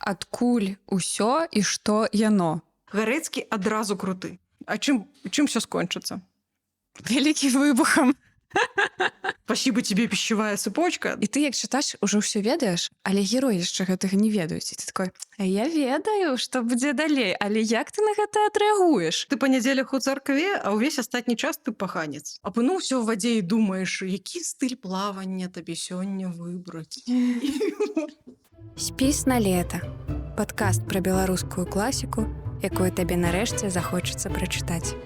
адкуль усё і што яно. Гарэцкі адразу круты. А чым все скончыцца? Вялікім выбухам. Спасибо тебе, пищевая цепочка. І ты, як чытач, ужо ўсё ведаеш, але героі яшчэ гэтага не ведаюць. І ты такой: а я ведаю, што будзе далей, але як ты на гэта адрэагуеш? Ты па нядзелях у царкве, а ўвесь астатні час ты паханец. Апынуўся ў вадзе і думаеш, які стыль плавання табе сёння выбраць. Спіс на лета. Падкаст пра беларускую класіку, якую табе нарэшце захочацца прачытаць.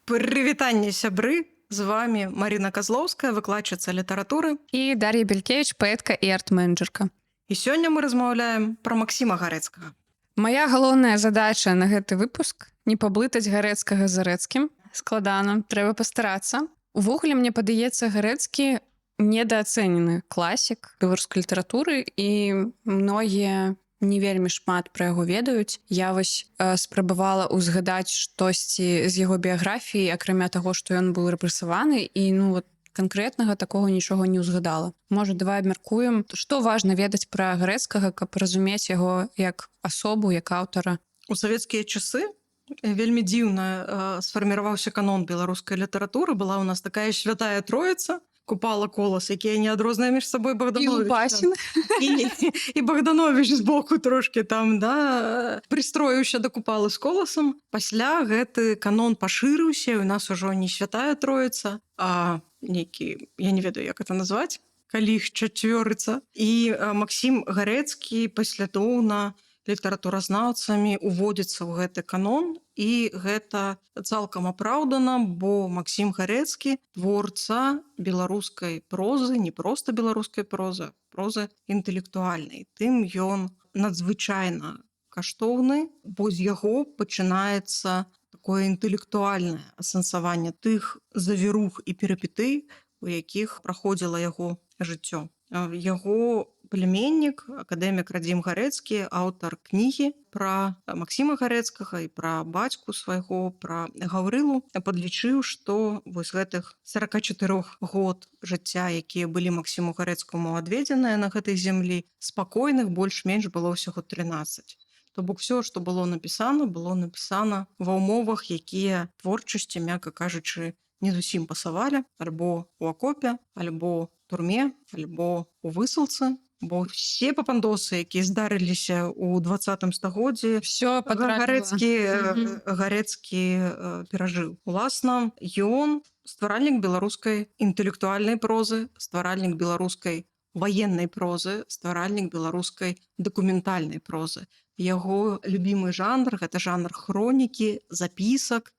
Прывітанне, сябры! З вами Марина Козловская, выкладчыца літаратуры. І Дар'я Белькевіч, паэтка і арт-менеджерка. І сёння мы размаўляем пра Максіма Гарэцкага. Мая галоўная задача на гэты выпуск — не паблытаць Гарэцкага з Зарэцкім. Складана, трэба пастарацца. Увогуле, мне падаецца, Гарэцкі недаацэнены класік беларускай літаратуры, і многія не вельмі шмат пра яго ведаюць. Я вось спрабавала ўзгадаць штосьці з яго біяграфіі, акрамя таго, што ён быў рэпрэсаваны, і канкрэтнага такога нічога не ўзгадала. Можа, давай абмяркуем, што важна ведаць пра Гарэцкага, каб разумець яго як асобу, як аўтара. У савецкія часы вельмі дзіўна сфарміраваўся канон беларускай літаратуры. Была ў нас такая святая троіца, Купала, Колас, якія не адрозныя між сабой, Богданович. І Лупасін. І Богданович збоку трошки там, прыстроіўся да Купалы з Коласам. Пасля гэты канон пашырыўся, і у нас ужо не святая троіца, а нейкі, я не ведаю, як это назваць, калі іх чацвёрыца. І Максім Гарэцкі паслядоўна літаратуразнаўцамі уводзіцца ў гэты канон, і гэта цалкам апраўдана, бо Максім Гарэцкі творца беларускай прозы, не проста беларускай прозы, прозы інтэлектуальнай. Тым ён надзвычайна каштоўны, бо з яго пачынаецца такое інтэлектуальнае асэнсаванне тых завірух і перыпетый, у якіх праходзіла яго жыццё. Яго племяннік, акадэмік Радзім Гарэцкі, аўтар кнігі пра Максіма Гарэцкага і пра бацьку свайго, пра Гаўрылу, падлічыў, што вось гэтых 44 год жыцця, якія былі Максіму Гарэцкаму адведзеныя на гэтай зямлі, спакойных больш-менш было ўсяго 13. То бок все, што было напісана ва ўмовах, якія творчасці, мякка кажучы, не зусім пасавалі, альбо ў акопе, альбо турме, альбо у высылцы, бо все папандосы, якія здарыліся ў 20 стагоддзі, Всё Гарэцкі перажыў. Уласна, ён стваральнік беларускай інтэлектуальнай прозы, стваральнік беларускай ваеннай прозы, стваральнік беларускай дакументальнай прозы. Яго любімы жанр — гэта жанр хронікі, запісак.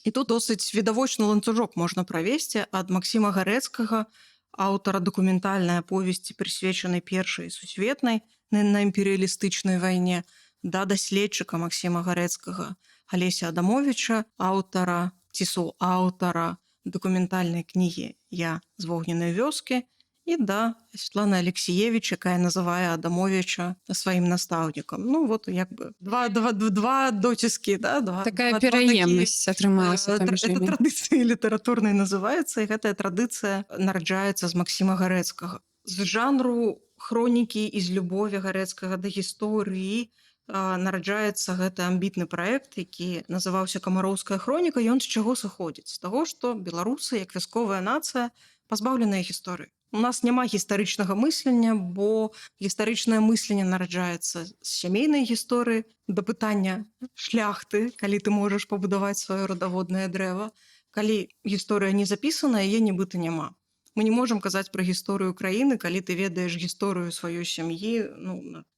І тут досыць відавочны ланцужок можна правесці ад Максіма Гарэцкага, аўтара дакументальнай аповесці, прысвечанай Першай сусветнай на імперыялістычнай вайне, да даследчыка Максіма Гарэцкага Алеся Адамовіча, аўтара ці суаўтара дакументальнай кнігі «Я з вогненнай вёскі», і да Святланы Алексіевіч, якая называе Адамовіча сваім настаўнікам. Як бы два доціскі, такая пераемнасць атрымалася паміж імі. Это традыцыя літаратурнай называецца, і гэтая традыцыя нараджаецца з Максіма Гарэцкага. З жанру хронікі і з любові Гарэцкага да гісторыі нараджаецца гэты амбітны праект, які называўся «Камароўская хроніка». Ён з чаго сыходзіць? З таго, што беларусы, як вясковая нацыя, пазбаўленыя гісторыі. У нас няма гістарычнага мыслення, бо гістарычнае мысленне нараджаецца з сямейнай гісторыі, да пытання шляхты, калі ты можаш пабудаваць сваё родаводнае дрэва. Калі гісторыя не запісана, яе нібыта няма. Мы не можам казаць пра гісторыю краіны, калі ты ведаеш гісторыю сваёй сям'і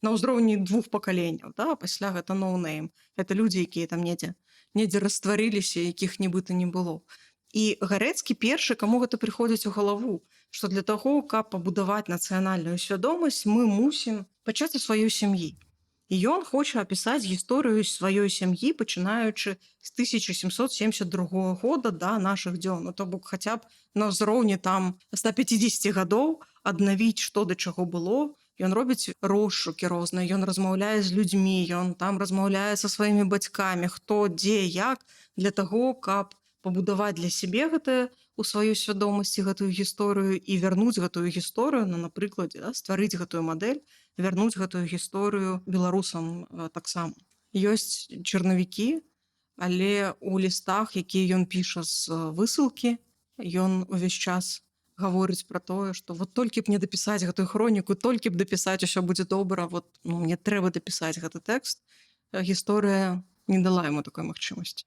на ўзроўні 2 пакаленняў. Пасля гэта ноунейм. Гэта людзі, якія там недзе растварыліся, якіх нібыта не было. І Гарэцкі першы, каму гэта прыходзіць у галаву, што для таго, каб пабудаваць нацыянальную свядомасць, мы мусім пачаць у сваёй сям'і. І ён хоча апісаць гісторыю сваёй сям'і, пачынаючы з 1772 года да нашых дзён. То бок хаця б на ўзроўні там 150 гадоў аднавіць, што да чаго было. Ён робіць розшукі розныя, ён размаўляе з людзьмі, ён там размаўляе са сваімі бацькамі, хто, дзе, як, для таго, каб пабудаваць для сябе гэтае у сваёй свядомасці гэтую гісторыю і вярнуць гэтую гісторыю на прыкладзе, да, стварыць гэтую мадэль, вярнуць гэтую гісторыю беларусам таксама. Ёсць чарнавікі, але ў лістах, якія ён піша з высылкі, ён увесь час гаворыць пра тое, што вот толькі б не дапісаць гэтую хроніку, толькі б дапісаць, усё будзе добра, вот, мне трэба дапісаць гэты тэкст. Гісторыя не дала яму такой магчымасці.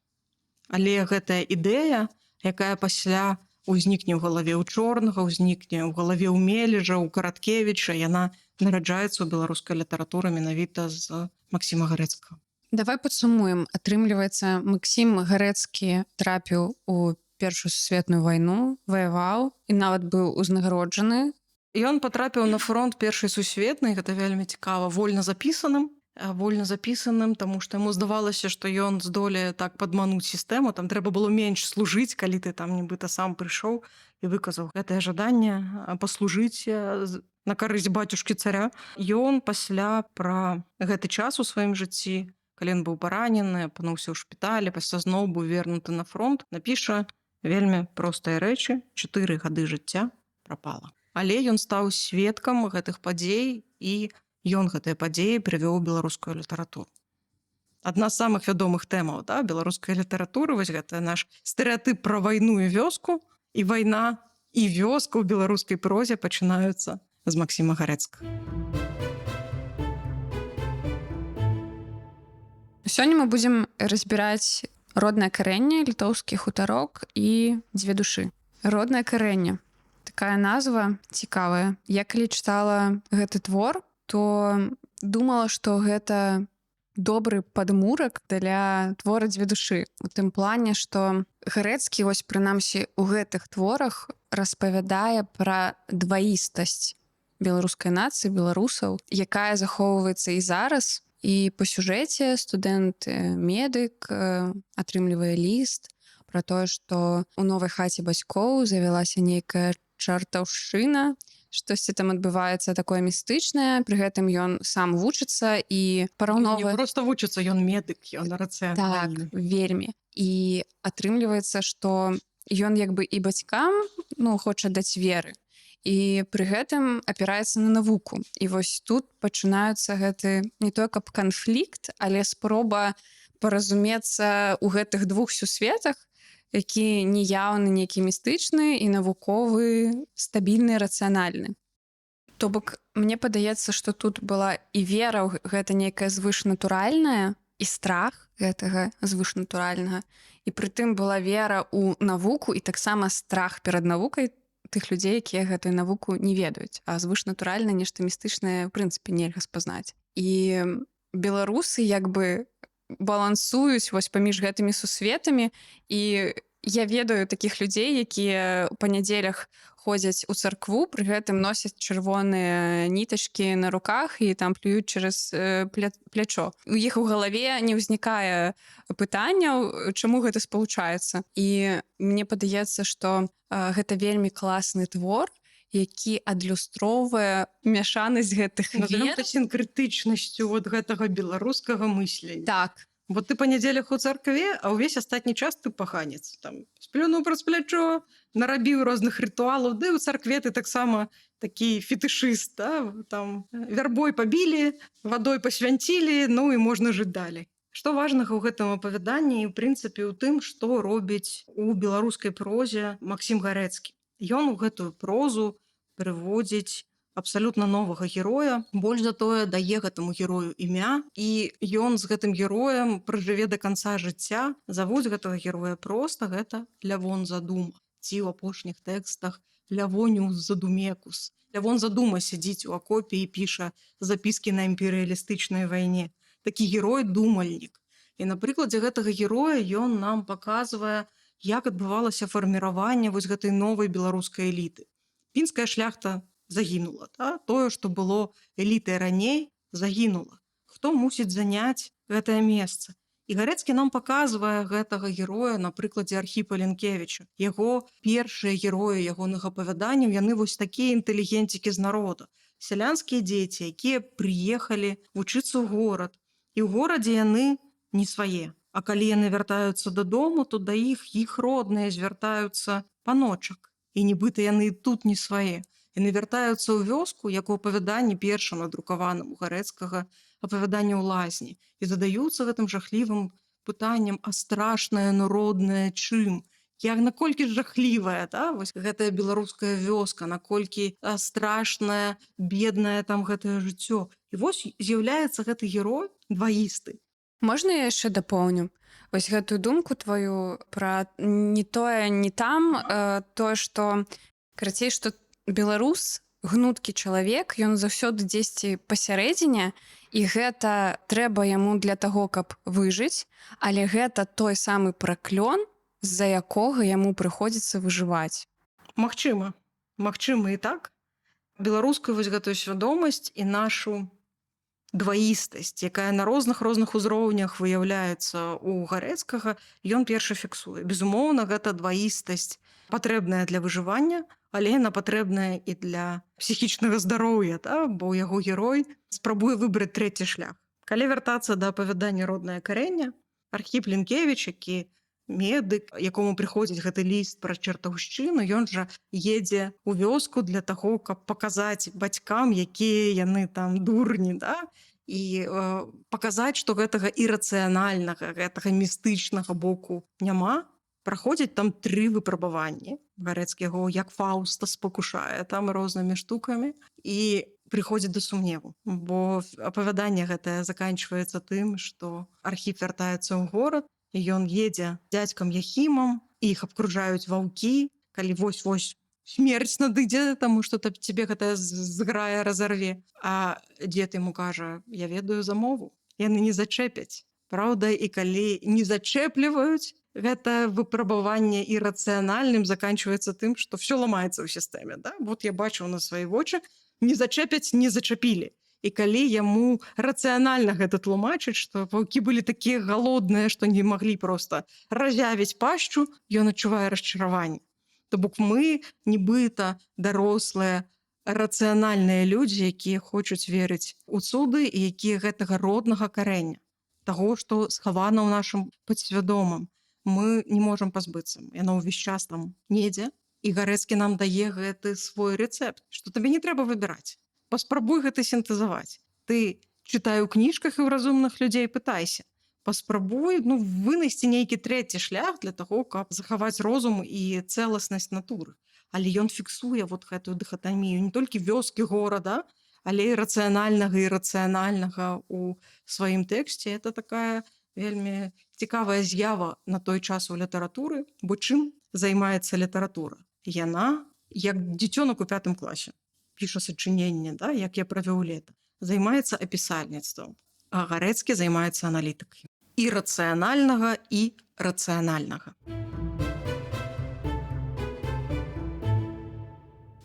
Але гэтая ідэя, якая пасля ўзнікне ў галаве ў Чорнага, ўзнікне ў галаве ў Мележа, ў Караткевіча, яна нараджаецца ў беларускай літаратуры менавіта з Максіма Гарэцкага. Давай падсумуем. Атрымліваецца, Максім Гарэцкі трапіў у Першую сусветную вайну, ваяваў і нават быў узнагароджаны. Ён патрапіў на фронт Першай сусветнай, гэта вельмі цікава, вольна запісаным, таму што яму здавалася, што ён здолее так падмануць сістэму, там трэба было менш служыць, калі ты там нібыта сам прыйшоў і выказаў гэтае жаданне паслужыць на карысць бацюшкі царя. Ён пасля пра гэты час у сваім жыцці, калі ён быў паранены, апынуўся ў шпіталі, пасля зноў быў вернуты на фронт, напіша вельмі простыя рэчы: 4 гады жыцця прапала. Але ён стаў сведкам гэтых падзей і ён гэтыя падзеі прывёў у беларускую літаратуру. Адна з самых вядомых тэмаў, да, беларускай літаратуры, вось гэта наш стэрэатып пра вайну і вёску, і вайна і вёска ў беларускай прозе пачынаюцца з Максіма Гарэцкага. Сёння мы будзем разбіраць роднае карэнне, літоўскі хутарок і 2 душы. Роднае карэнне. Такая назва цікавая. Я калі чытала гэты твор, то думала, што гэта добры падмурак для твора 2 душы. У тым плане, што Гарэцкі, вось прынамсі у гэтых творах, распавядае пра дваістасць беларускай нацыі, беларусаў, якая захоўваецца і зараз. І па сюжэце студэнт-медык атрымлівае ліст пра тое, што ў новай хаце бацькоў завялася нейкая чартаўшчына, штосьці там адбываецца такое містычнае, пры гэтым ён сам вучыцца і параўноўвае... Не проста вучыцца, ён медык, ён Так, рацыянальны. вельмі. І атрымліваецца, што ён як бы і бацькам, хоча даць веры, і пры гэтым апіраецца на навуку. І вось тут пачынаюцца гэты не то каб канфлікт, але спроба паразумецца ў гэтых 2 сусветах, які неяўны, нейкі містычны і навуковы, стабільны, рацыянальны. То бок, мне падаецца, што тут была і вера ў гэта нейкае звышнатуральнае, і страх гэтага звышнатуральнага. І прытым была вера ў навуку і таксама страх перад навукай тых людзей, якія гэтую навуку не ведаюць. А звышнатуральна нешта містычнае, в прынцыпе, нельга спазнаць. І беларусы як бы балансуюць вось паміж гэтымі сусветамі, і я ведаю такіх людзей, якія ў панядзелях ходзяць у царкву, пры гэтым носяць чырвоныя нітачкі на руках і там плююць через плячо. У іх у галаве не ўзнікае пытанняў, чаму гэта спалучаецца. І мне падаецца, што гэта вельмі класны твор, які адлюстроўвае мяшанасць гэтых вер. Сінкрэтычнасцю вот гэтага беларускага мыслення. Так. Вот ты па нядзелях у царкве, а ўвесь астатні час ты паханец. Там сплюнуў праз плячо, нарабіў розных рытуалаў, ды ў царкве ты таксама такі фетышыст, да? Там вярбой пабілі, вадой пасвянцілі, і можна жыць далей. Што важнага ў гэтым апавяданні і, ў прынцыпе, у тым, што робіць у беларускай прозе Максім Гарэцкі. Ён у гэтую прозу прыводзіць абсалютна новага героя, больш за тое дае гэтаму герою імя, і ён з гэтым героем пражыве да канца жыцця. Завуць гэтага героя проста, гэта Лявон Задума. Ці ў апошніх тэкстах Лявоніус Задумекус. Лявон Задума сядзіць у акопе і піша запіскі на імперыялістычнай вайне. Такі герой-думальнік. І на прыкладзе гэтага героя ён нам паказвае, як адбывалася фарміраванне вось гэтай новай беларускай эліты. Пінская шляхта загінула. Да? Тое, што было элітай раней, загінула. Хто мусіць заняць гэтае месца? І Гарэцкі нам паказвае гэтага героя на прыкладзе Архіпа Лінкевіча. Яго першыя героі ягоных апавяданняў, яны вось такія інтэлігенцікі з народа. Сялянскія дзеці, якія прыехалі вучыцца ў горад. І ў горадзе яны не свае, А калі яны вяртаюцца дадому, то да іх родныя звяртаюцца паночак. І нібыта яны і тут не свае. Яны вяртаюцца ў вёску, як у апавяданні першым надрукаваным у Гарэцкага апавяданні ў лазні. І задаюцца гэтым жахлівым пытаннем, а страшнае, но роднае чым? Наколькі жахлівая, да? Вось гэтая беларуская вёска, наколькі страшная, беднае там гэтае жыццё. І вось з'яўляецца гэты герой дваісты. Можна я яшчэ дапоўню? Вось гэтую думку тваю пра не тое, не там, тое, што, карацей, што беларус, гнуткі чалавек, ён заўсёды дзесьці пасярэдзіне, і гэта трэба яму для таго, каб выжыць, але гэта той самы праклён, з-за якога яму прыходзіцца выжываць. Магчыма. Магчыма і так. Беларускую вось гэтую свядомасць і нашу дваістасць, якая на розных узроўнях выяўляецца ў Гарэцкага, ён першы фіксуе. Безумоўна, гэта дваістасць патрэбная для выжывання, але яна патрэбная і для псіхічнага здароўя, да? Бо яго герой спрабуе выбраць трэці шлях. Калі вяртацца да апавядання «Роднае карэнне», Архіп Лінкевіч, які медык, якому прыходзіць гэты ліст пра чартаўшчыну, ён жа едзе ў вёску для таго, каб паказаць бацькам, якія яны там дурні, да? І паказаць, што гэтага ірацыянальнага, гэтага містычнага боку няма. Праходзяць там 3 выпрабаванні. Гарэцкі яго як Фаўста спакушае там рознымі штукамі і прыходзіць да сумневу. Бо апавяданне гэтае заканчваецца тым, што Архіп вяртаецца ў горад, і ён едзе дзядзькам Яхімам, іх абкружаюць ваўкі, калі вось-вось смерць надыдзе, таму што цябе гэтая зграя разарве. А дзед яму кажа: я ведаю замову, яны не зачэпяць. Праўда, і калі не зачэпліваюць, гэта выпрабаванне ірацыянальным заканчваецца тым, што ўсё ламаецца ў сістэме. Да? Вот я бачыў на свае вочы, не зачэпяць, не зачапілі. І калі яму рацыянальна гэта тлумачыць, што ваўкі былі такія галодныя, што не маглі проста разявіць пашчу, ён адчувае расчараванне. То бок мы, нібыта дарослыя, рацыянальныя людзі, якія хочуць верыць у цуды і якія гэтага роднага карэння, таго, што схавана ў нашым падсвядомым, мы не можам пазбыцца. Яно ўвесь час там недзе, і Гарэцкі нам дае гэты свой рэцэпт, што табе не трэба выбіраць. Паспрабуй гэта сінтэзаваць. Ты чытай у кніжках і ў разумных людзей пытайся. Паспрабуй вынайсці нейкі трэці шлях для таго, каб захаваць розум і цэласнасць натуры. Але ён фіксуе вот гэтую дыхатамію не толькі вёскі горада, але і рацыянальнага і рацыянальнага ў сваім тэксце. Это такая вельмі цікавая з'ява на той час у літаратуры, бо чым займаецца літаратура? Яна, як дзіцёнак у 5 класе, піша сачыненне, да, як я правёў лета, займаецца апісальніцтвам, а Гарэцкі займаецца аналітыкай. І рацыянальнага, і рацыянальнага.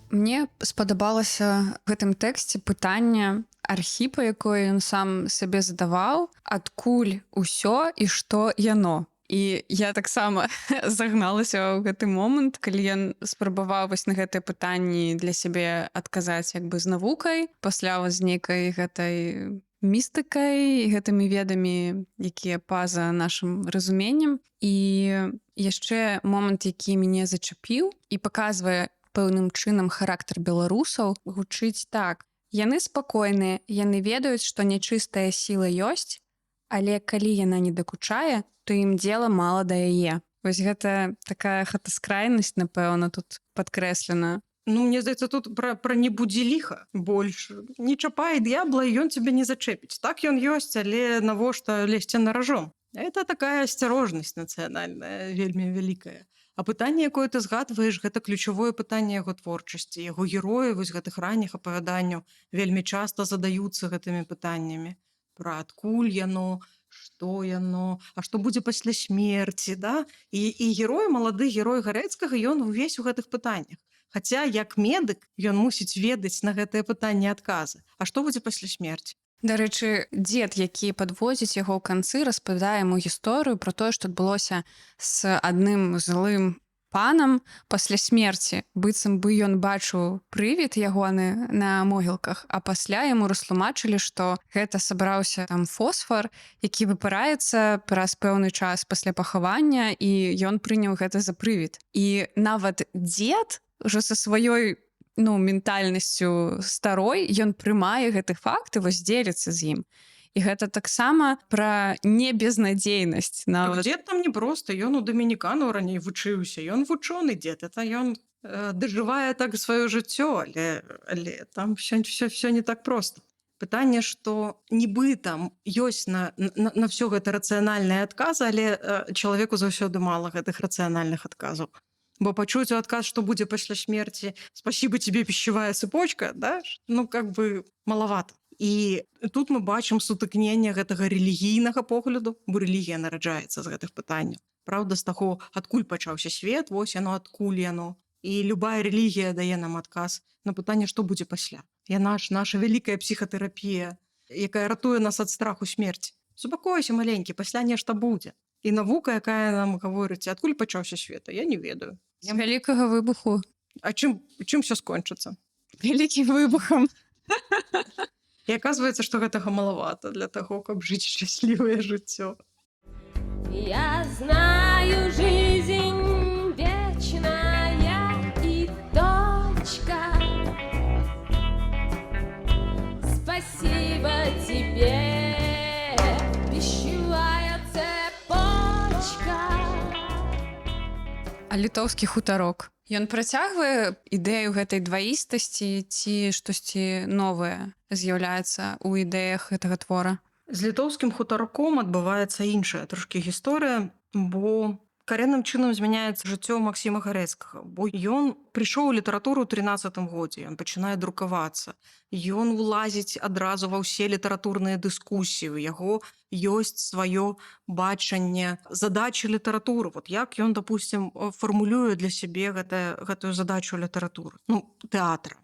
Мне спадабалася в гэтым тэксце пытанне Архіпа, якое ён сам сабе задаваў, адкуль усё і што яно. І я таксама загналася ў гэты момант, калі ён спрабаваў вось на гэтыя пытанні для сябе адказаць як бы з навукай, пасля з нейкай гэтай містыкай, гэтымі ведамі, якія па-за нашым разуменнем. І яшчэ момант, які мяне зачапіў і паказвае пэўным чынам характар беларусаў, гучыць так: яны спакойныя, яны ведаюць, што нячыстая сіла ёсць, але калі яна не дакучае, то ім дзела мала да яе. Вось гэта такая хатаскрайнасць, напэўна, тут падкрэслена. Мне здаецца, тут пра не будзі ліха больш. Не чапай д'ябла, і ён цябе не зачэпіць. Так ён ёсць, але навошта лезці на ражон? Это такая асцярожнасць нацыянальная, вельмі вялікая. А пытанне, якое ты згадваеш, гэта ключавое пытанне яго творчасці. Яго героі вось гэтых ранніх апавяданняў вельмі часта задаюцца гэтымі пытаннямі. Пра адкуль яно, што яно, а што будзе пасля смерці, да? І герой, малады герой Гарэцкага, ён увесь у гэтых пытаннях. Хаця, як медык, ён мусіць ведаць на гэтыя пытанні адказы. А што будзе пасля смерці? Дарэчы, дзед, які падвозіць яго ў канцы, распавядае яму гісторыю пра тое, што адбылося з адным злым панам пасля смерці, быццам бы ён бачыў прывід ягоны на могілках, а пасля яму растлумачылі, што гэта сабраўся там фосфар, які выпараецца праз пэўны час пасля пахавання, і ён прыняў гэта за прывід. І нават дзед ўжо са сваёй ментальнасцю старой, ён прымае гэты факт і вось дзеліцца з ім. І гэта таксама пра небезнадзейнасць. Дзед там не проста, ён у дамініканаў раней вучыўся, ён вучоны дзед, это ён дажывае так сваё жыццё, але там все не так проста. Пытанне, што нібы там ёсць на ўсё гэта рацыянальныя адказы, але чалавеку заўсёды мала гэтых рацыянальных адказаў. Бо пачуць у адказ, што будзе пасля смерці, спасибо тебе пищевая цепочка, да? Малавата. І тут мы бачым сутыкненне гэтага рэлігійнага погляду, бо рэлігія нараджаецца з гэтых пытанняў. Праўда, з таго, адкуль пачаўся свет, вось яно, адкуль яно. І любая рэлігія дае нам адказ на пытанне, што будзе пасля. Яна ж наша вялікая псіхатэрапія, якая ратуе нас ад страху смерці. Супакойся, маленькі, пасля нешта будзе. І навука, якая нам гаворыць, адкуль пачаўся свет, я не ведаю. З вялікага выбуху. А чым ўсё скончыцца? Вялікім выбухам. І аказваецца, што гэтага малавата для таго, каб жыць шчаслівае жыццё. Я знаю, жизнь вечная и точка. Спасибо тебе, пищевая цепочка. А літоўскі хутарок. Ён працягвае ідэю гэтай дваістасці ці штосьці новае з'яўляецца ў ідэях гэтага твора? З літоўскім хутарком адбываецца іншая трошкі гісторыя, бо карэнным чынам змяняецца жыццё Максіма Гарэцкага, бо ён прыйшоў у літаратуру ў 13-м годзе, ён пачынае друкавацца, ён улазіць адразу ва ўсе літаратурныя дыскусіі, у яго ёсць сваё бачанне задачы літаратуры, вот як ён, допустим, фармулюе для сябе гэтую задачу літаратуры, тэатра.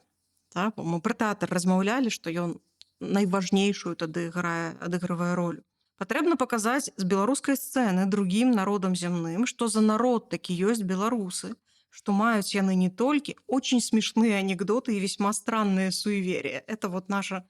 Так? Мы пра тэатр размаўлялі, што ён найважнейшую тады адыгрывае ролю. Патрэбна паказаць з беларускай сцэны другім народам зямным, што за народ такі ёсць беларусы, что маюць яны не толькі очень смешные анекдоты и весьма странные суеверия. Это вот наша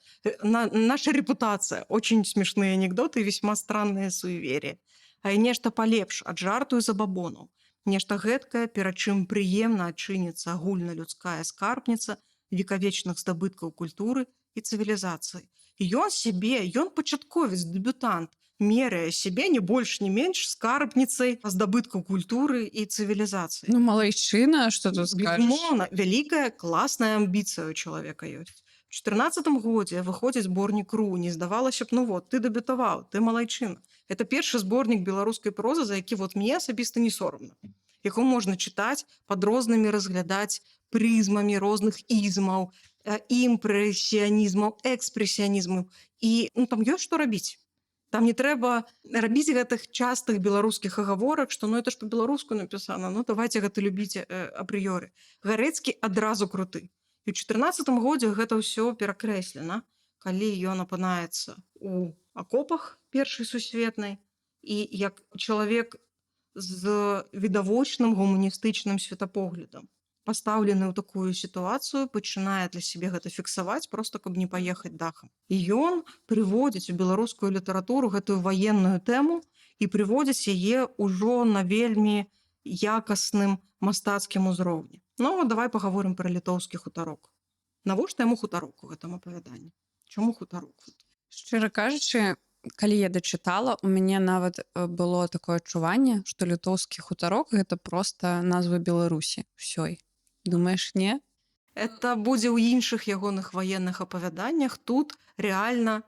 репутация. Очень смешные анекдоты и весьма странные суеверия. А і нешта палепш ад жарту і забабонаў. Нешта гэткае, перад чым прыемна адчыніцца агульналюдская скарбніца векавечных здабыткаў культуры і цывілізацыі. Ён пачатковец, дэбютант, меряе сябе не больш, не менш скарбніцай здабыткаў культуры і цывілізацыі. Малайчына, што тут скажаш? Безумоўна, вялікая класная амбіцыя ў чалавека ёсць. У 14-м годзе выходзіць зборнік «Ру». Не здавалася б, ты дэбютаваў, ты малайчына. Это першы зборнік беларускай прозы, за які мне асабіста не сорамна. Яго можна чытаць, пад рознымі разглядаць прызмамі розных ізмаў, імпрэсіянізмаў, экспрэсіянізмаў. І там ёсць што рабіць. Там не трэба рабіць гэтых частых беларускіх агаворак, што это ж па-беларуску напісана, давайте гэта любіць апрыёры. Гарэцкі адразу круты. І ў 14-м годзе гэта ўсё перакрэслена, калі ён апынаецца у акопах Першай сусветнай і як чалавек з відавочным гуманістычным светапоглядам, пастаўлены ў такую сітуацыю, пачынае для сябе гэта фіксаваць, проста каб не паехаць дахам. І ён прыводзіць у беларускую літаратуру гэтую ваенную тэму і прыводзіць яе ўжо на вельмі якасным мастацкім узроўні. Давай пагаворым пра літоўскі хутарок. Навошта яму хутарок у гэтым апавяданні? Чаму хутарок? Шчыра кажучы, калі я дачытала, у мяне нават было такое адчуванне, што літоўскі хутарок гэта проста назва Беларусі ўсёй. Думаеш, не? Это будзе ў іншых ягоных ваенных апавяданнях. Тут рэальна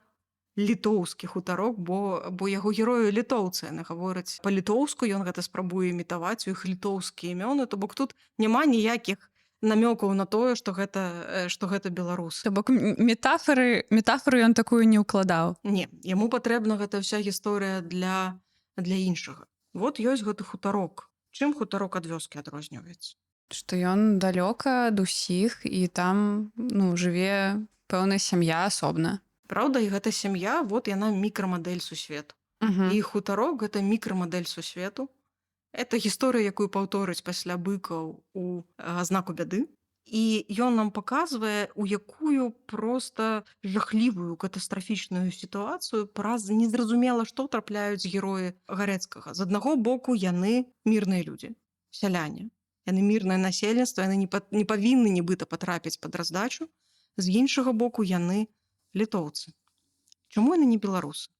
літоўскі хутарок, бо яго героі літоўцы, яны гавораць па-літоўску, ён гэта спрабуе імітаваць, у іх літоўскія імёны, то бок тут няма ніякіх намёкаў на тое, што гэта беларусы. То бок метафоры ён такую не ўкладаў. Не, яму патрэбна гэта ўся гісторыя для іншага. Вот ёсць гэты хутарок. Чым хутарок ад вёскі адрозніваецца? Што ён далёка ад усіх і там жыве пэўная сям'я асобна. Праўда, і гэта сям'я, вот яна мікрамадэль сусвету. І хутарок гэта мікрамадэль сусвету, Это гісторыя, якую паўторыць пасля быкаў у знаку бяды. І ён нам паказвае, у якую проста жахлівую катастрафічную сітуацыю праз незразумела, што трапляюць героі Гарэцкага. З аднаго боку яны мірныя людзі, сяляне. Яны мірнае насельніцтва, яны не павінны нібыта патрапіць пад раздачу. З іншага боку яны літоўцы. Чаму яны не беларусы?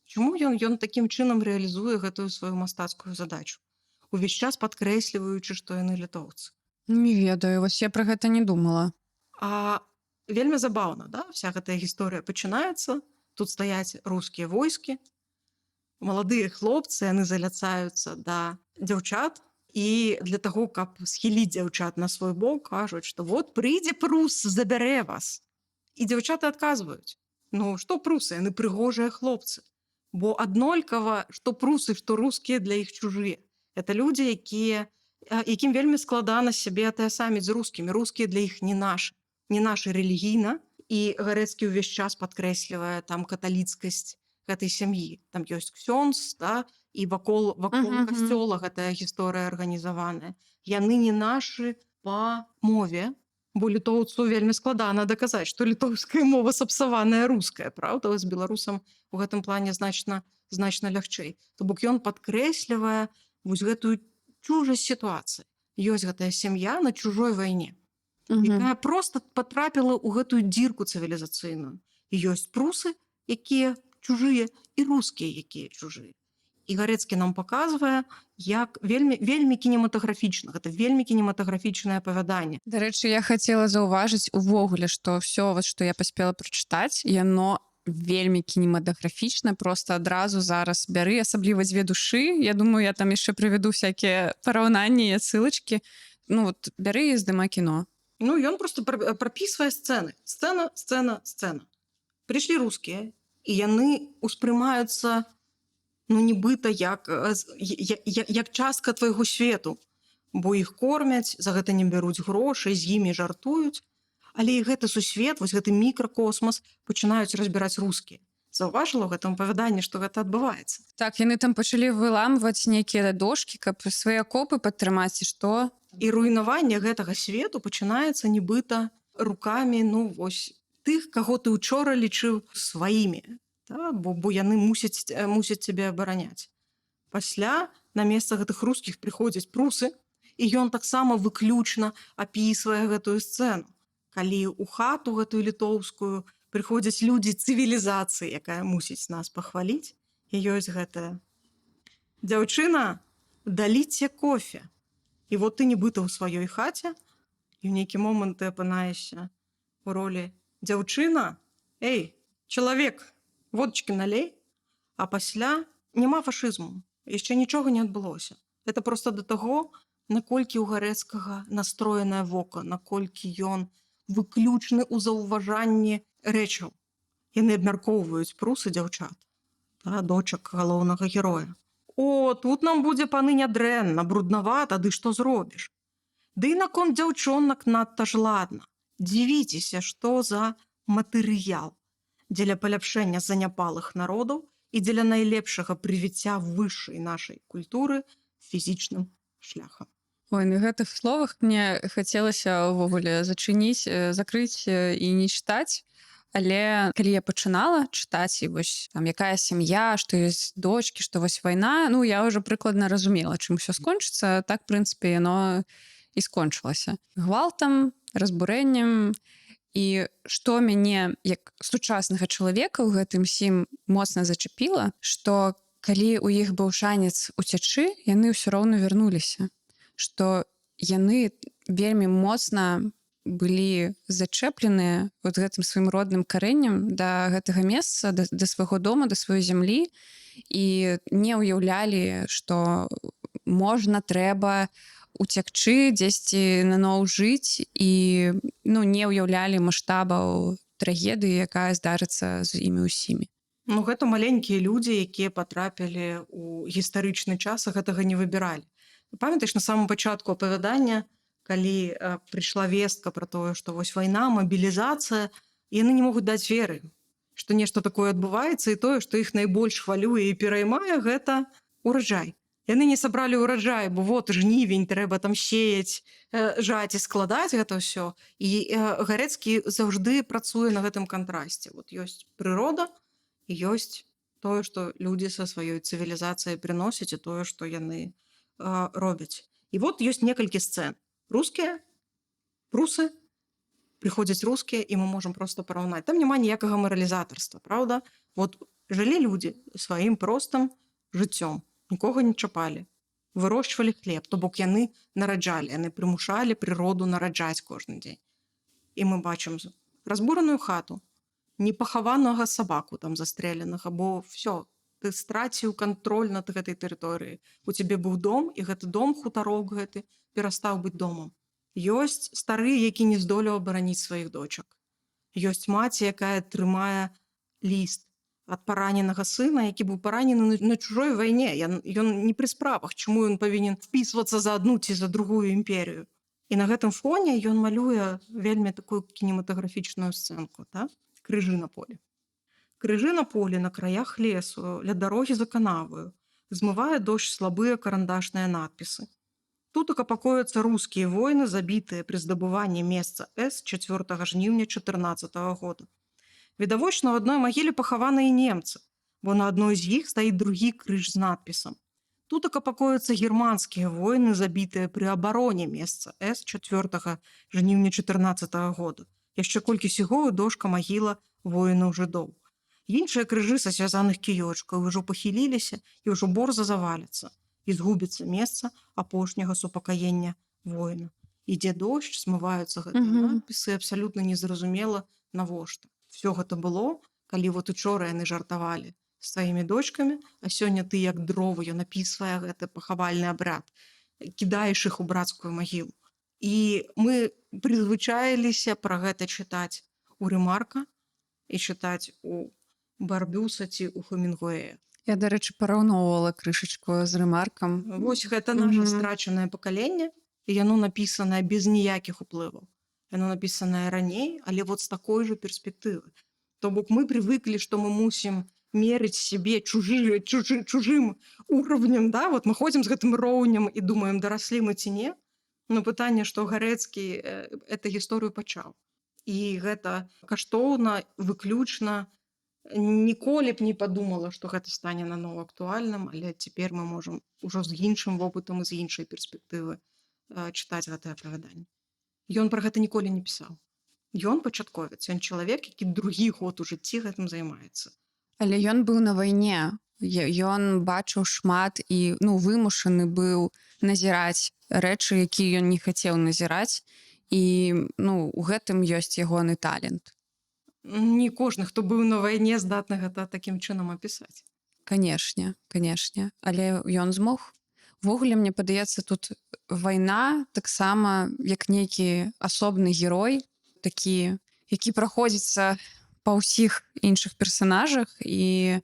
Чаму ён такім чынам рэалізуе гэтую сваю мастацкую задачу? Увесь час падкрэсліваючы, што яны літоўцы. Не ведаю, вось я пра гэта не думала. А вельмі забаўна, да? Вся гэтая гісторыя пачынаецца. Тут стаяць рускія войскі. Маладыя хлопцы, яны заляцаюцца да дзяўчат. І для таго, каб схіліць дзяўчат на свой бок, кажуць, што вот прыйдзе прус, забярэ вас. І дзяўчаты адказваюць. Ну, што прусы? Яны прыгожыя хлопцы. Бо аднолькава, што прусы, што рускія для іх чужыя. Это людзі, якім вельмі складана сябе атаясаміць з рускімі. Рускія для іх не нашы рэлігійна. І Гарэцкі ўвесь час падкрэслівае там каталіцкасць гэтай сям'і. Там ёсць ксёндз, да? І вакол касцёла гэтая гісторыя арганізаваная. Яны не нашы па мове, бо літоўцу вельмі складана даказаць, што літоўская мова сапсаваная руская, правда? З беларусам у гэтым плане значна лягчэй. То бок ён падкрэслівае вось гэтую чужасць сітуацыі. Ёсць гэтая сям'я на чужой вайне, якая проста патрапіла ў гэтую дзірку цывілізацыйную. І ёсць прусы, якія чужыя, і рускія, якія чужыя. І Гарэцкі нам паказвае, як вельмі кінематаграфічна. Гэта вельмі кінематаграфічнае апавяданне. Дарэчы, я хацела заўважыць увогуле, што ўсё, што я паспела прачытаць, яно вельмі кінематаграфічна, просто адразу зараз бяры, асабліва дзве душы. Я думаю, я там яшчэ прывяду всякія параўнанні і адсылачкі. Ну, вот, бяры і здыма кіно. Ну, ён просто прапісвае сцэны. Сцэна. Прыйшлі рускія, і яны ўспрымаюцца нібыта як частка твайго свету, бо іх кормяць, за гэта не бяруць грошай, з імі жартуюць, але і гэты сусвет, вось гэты мікракосмас пачынаюць разбіраць рускія. Заўважыла ў гэтым апавяданні, што гэта адбываецца. Так, яны там пачалі выламваць нейкія дошкі, каб свае акопы падтрымаць, і што? І руйнаванне гэтага свету пачынаецца нібыта рукамі, ну, вось, тых, каго ты учора лічыў сваімі. Бо яны мусяць цябе абараняць. Пасля на месца гэтых рускіх прыходзяць прусы, і ён таксама выключна апісвае гэтую сцэну. Калі ў хату гэтую літоўскую прыходзяць людзі цывілізацыі, якая мусіць нас пахваліць, і ёсць гэтая дзяўчына, даліце кофе. І вот ты нібыта ў сваёй хаце, і ў нейкі момант ты апынаешся у ролі дзяўчына, эй, чалавек, водочки налей, а пасля няма фашызму. Яшчэ нічога не адбылося. Это просто да таго, наколькі ў Гарэцкага настроенае вока, наколькі ён выключны ў заўважанні рэчаў. Яны абмяркоўваюць прусы дзяўчат, дочак галоўнага героя. О, тут нам будзе паны нядрэнна, бруднавата, ды што зробіш? Ды і наконт дзяўчонак надта ж ладна. Дзівіцеся, што за матэрыял. Дзеля паляпшэння заняпалых народаў і дзеля найлепшага прывіцця вышэй нашай культуры фізічным шляхам. Ой, на гэтых словах мне хацелася ўвогуле закрыць і не чытаць. Але калі я пачынала чытаць, і вось там якая сям'я, што ёсць дочкі, што вось вайна, ну я ўжо прыкладна разумела, чым усё скончыцца, так, в прынцыпе, яно і скончылася. Гвалтам, разбурэннем. І што мяне, як сучаснага чалавека, ў гэтым сім моцна зачапіла, што калі ў іх быў шанец уцячы, яны ўсё роўна вярнуліся. Што яны вельмі моцна былі зачэпленыя вот гэтым сваім родным карэннем да гэтага месца, да свайго дома, да сваёй зямлі, і не ўяўлялі, што можна, трэба уцякчы, дзесьці наноў жыць, і не ўяўлялі маштабаў трагедыі, якая здарыцца з імі ўсімі. Ну, гэта маленькія людзі, якія патрапілі ў гістарычны час, а гэтага не выбіралі. Памятаеш, на самом пачатку апавядання, калі прыйшла вестка пра тое, што вось вайна, мабілізацыя, яны не могуць даць веры, што нешта такое адбываецца, і тое, што іх найбольш хвалюе і пераймае, гэта ураджай. Яны не сабралі ўраджай, бо вот жнівень, трэба там сеяць, жаць і складаць гэта ўсё. І Гарэцкі заўжды працуе на гэтым кантрасце. Вот ёсць прырода, і ёсць тое, што людзі са сваёй цывілізацыяй прыносяць і тое, што яны робяць. І вот ёсць некалькі сцэн. Рускія, прусы, прыходзяць рускія, і мы можам проста параўнаць. Там няма ніякага маралізатарства, праўда? Вот жылі людзі сваім простым жыццём. Нікога не чапалі, вырошчвалі хлеб, то бок яны нараджалі, яны прымушалі прыроду нараджаць кожны дзень. І мы бачым разбураную хату, непахаванага сабаку там застрэленага, бо ўсё, ты страціў кантроль над гэтай тэрыторыяй. У цябе быў дом, і гэты дом, хутарок гэты, перастаў быць домам. Ёсць стары, які не здолеў абараніць сваіх дочак. Ёсць маці, якая трымае ліст ад параненага сына, які быў паранены на чужой вайне. Ён не пры справах, чаму ён павінен впісвацца за адну ці за другую імперію. І на гэтым фоне ён малюе вельмі такую кінематаграфічную сцэнку, так? Крыжы на полі. Крыжы на полі, на краях лесу, ля дарогі за канаваю. Змывае дождж слабыя карандашныя надпісы. Тутака пакояцца рускія воіны, забітыя пры здабыванні месца С 4 жніўня 14 года. Відавочна, у адной магіле пахаваны і немцы, бо на адной з іх стаіць другі крыж з надпісам. Тутака пакояцца германскія воіны, забітыя пры абароне месца С 4 жніўня 14 года. Яшчэ колькі сігоў дошка магіла воінаў жыдоў. Іншыя крыжы са звязаных кіёчкаў ўжо пахіліліся і ўжо борза заваляцца, і згубіцца месца апошняга супакаення воіна. Ідзе дождж, смываюцца гэтыя надпісы, абсалютна незразумела навошта. Всё гэта было, калі вот учора яны жартавалі з сваімі дочкамі, а сёння ты як дровы, ён апісвае гэты пахавальны абрад, кідаеш іх у брацкую магілу. І мы прызвычаіліся пра гэта чытаць у Рэмарка і чытаць у Барбюса ці у Хемінгуэя. Я, дарэчы, параўноўвала крышачку з Рэмаркам. Вось гэта наша страчанае пакаленне, і яно напісанае без ніякіх уплываў. Яно напісанае раней, але вот з такой же перспектывы. То бок мы привыкли, што мы мусім мерыць себе чужым уровнем, да? Вот мы ходзім з гэтым роўнем і думаем, дараслі мы ці не. Но пытанне, што Гарэцкі эту гісторыю пачаў. І гэта каштоўна, выключна, ніколі б не падумала, што гэта стане нанова актуальным, але цяпер мы можам ужо з іншым вопытам і з іншай перспектывы чытаць гэтае апавяданне. Ён пра гэта ніколі не пісаў. Ён пачатковец, ён чалавек, які другі год у жыцці гэтым займаецца. Але ён быў на вайне. Ён бачыў шмат і вымушаны быў назіраць рэчы, якія ён не хацеў назіраць. І у гэтым ёсць ягоны талент. Не кожны, хто быў на вайне, здатны гэта такім чынам апісаць. Канешне, канешне. Але ён змог. Увогуле, мне падаецца, тут вайна таксама як нейкі асобны герой, такі, які праходзіцца па ўсіх іншых персанажах, і